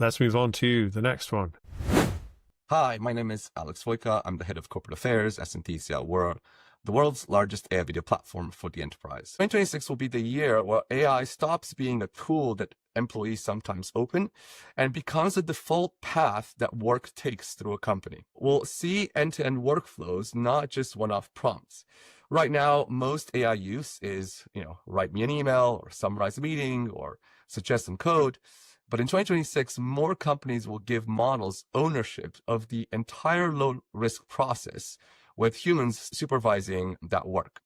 Let's move on to the next one. Hi, my name is Alex Wojka. I'm the head of corporate affairs at Synthesia. We're the world's largest AI video platform for the enterprise. 2026 will be the year where AI stops being a tool that employees sometimes open and becomes the default path that work takes through a company. We'll see end-to-end workflows, not just one-off prompts. Right now, most AI use is, write me an email or summarize a meeting or suggest some code. But in 2026, more companies will give models ownership of the entire low-risk process with humans supervising that work.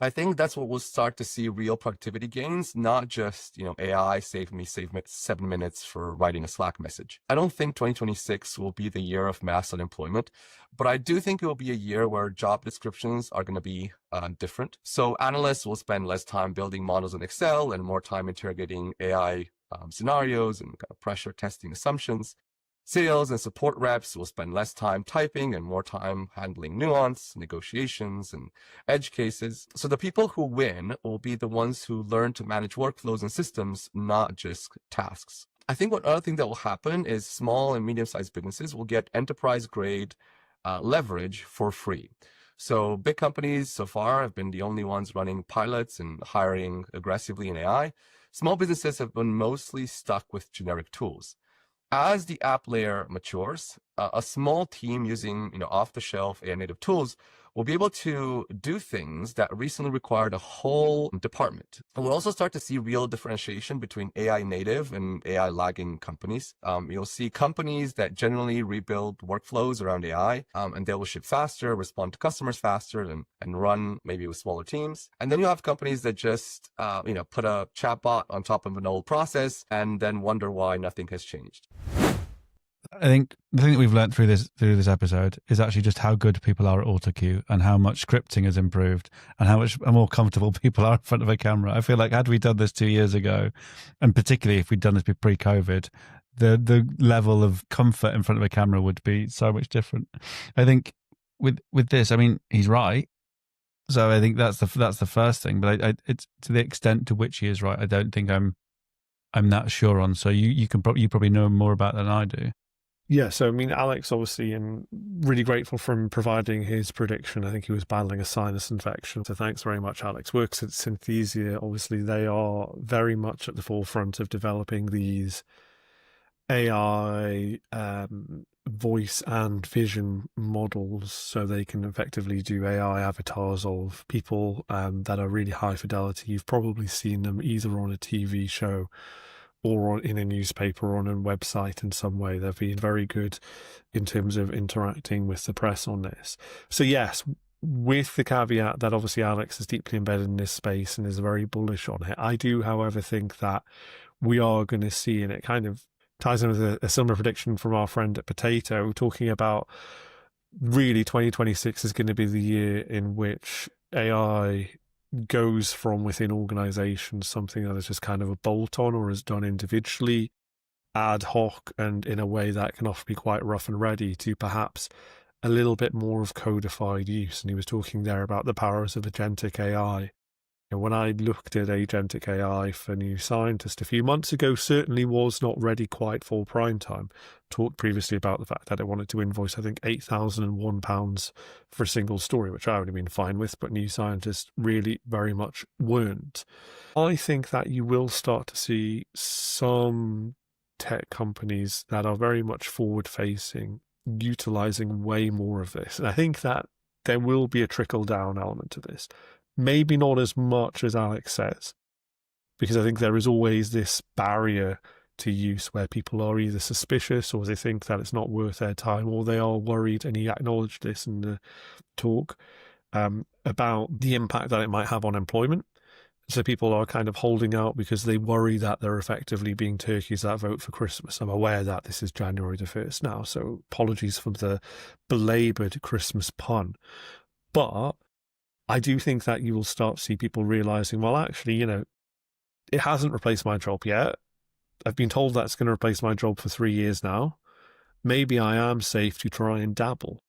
I think that's what we'll start to see real productivity gains, not just, AI saved me 7 minutes for writing a Slack message. I don't think 2026 will be the year of mass unemployment, but I do think it will be a year where job descriptions are going to be different. So analysts will spend less time building models in Excel and more time interrogating AI scenarios and kind of pressure testing assumptions. Sales and support reps will spend less time typing and more time handling nuance, negotiations, and edge cases. So the people who win will be the ones who learn to manage workflows and systems, not just tasks. I think one other thing that will happen is small and medium-sized businesses will get enterprise-grade leverage for free. So big companies so far have been the only ones running pilots and hiring aggressively in AI. Small businesses have been mostly stuck with generic tools. As the app layer matures, a small team using off-the-shelf AI native tools will be able to do things that recently required a whole department. And we'll also start to see real differentiation between AI native and AI lagging companies. You'll see companies that generally rebuild workflows around AI, and they will ship faster, respond to customers faster, and run maybe with smaller teams. And then you have companies that just put a chatbot on top of an old process and then wonder why nothing has changed. I think the thing that we've learned through this episode is actually just how good people are at autocue and how much scripting has improved and how much more comfortable people are in front of a camera. I feel like had we done this 2 years ago, and particularly if we'd done this pre-COVID, the level of comfort in front of a camera would be so much different. I think with this, I mean, he's right. So I think that's the first thing. But it's to the extent to which he is right, I don't think I'm that sure on. So you probably know more about that than I do. Yeah, so I mean, Alex, obviously, and really grateful for him providing his prediction. I think he was battling a sinus infection. So thanks very much, Alex. Works at Synthesia. Obviously, they are very much at the forefront of developing these AI voice and vision models so they can effectively do AI avatars of people that are really high fidelity. You've probably seen them either on a TV show or in a newspaper or on a website in some way. They've been very good in terms of interacting with the press on this. So yes, with the caveat that obviously Alex is deeply embedded in this space and is very bullish on it. I do, however, think that we are going to see, and it kind of ties in with a similar prediction from our friend at Potato, talking about really 2026 is going to be the year in which AI goes from within organizations, something that is just kind of a bolt-on or is done individually, ad hoc, and in a way that can often be quite rough and ready, to perhaps a little bit more of codified use. And he was talking there about the powers of agentic AI. And when I looked at agentic AI for New Scientist a few months ago, certainly was not ready quite for prime time. Talked previously about the fact that it wanted to invoice, I think, £8,001 for a single story, which I would have been fine with, but New Scientist really very much weren't. I think that you will start to see some tech companies that are very much forward-facing, utilizing way more of this. And I think that there will be a trickle-down element to this. Maybe not as much as Alex says, because I think there is always this barrier to use where people are either suspicious or they think that it's not worth their time, or they are worried, and he acknowledged this in the talk, about the impact that it might have on employment. So people are kind of holding out because they worry that they're effectively being turkeys that vote for Christmas. I'm aware that this is January the 1st now, so apologies for the belabored Christmas pun. But I do think that you will start to see people realizing, well, actually, it hasn't replaced my job yet. I've been told that's going to replace my job for 3 years now. Maybe I am safe to try and dabble.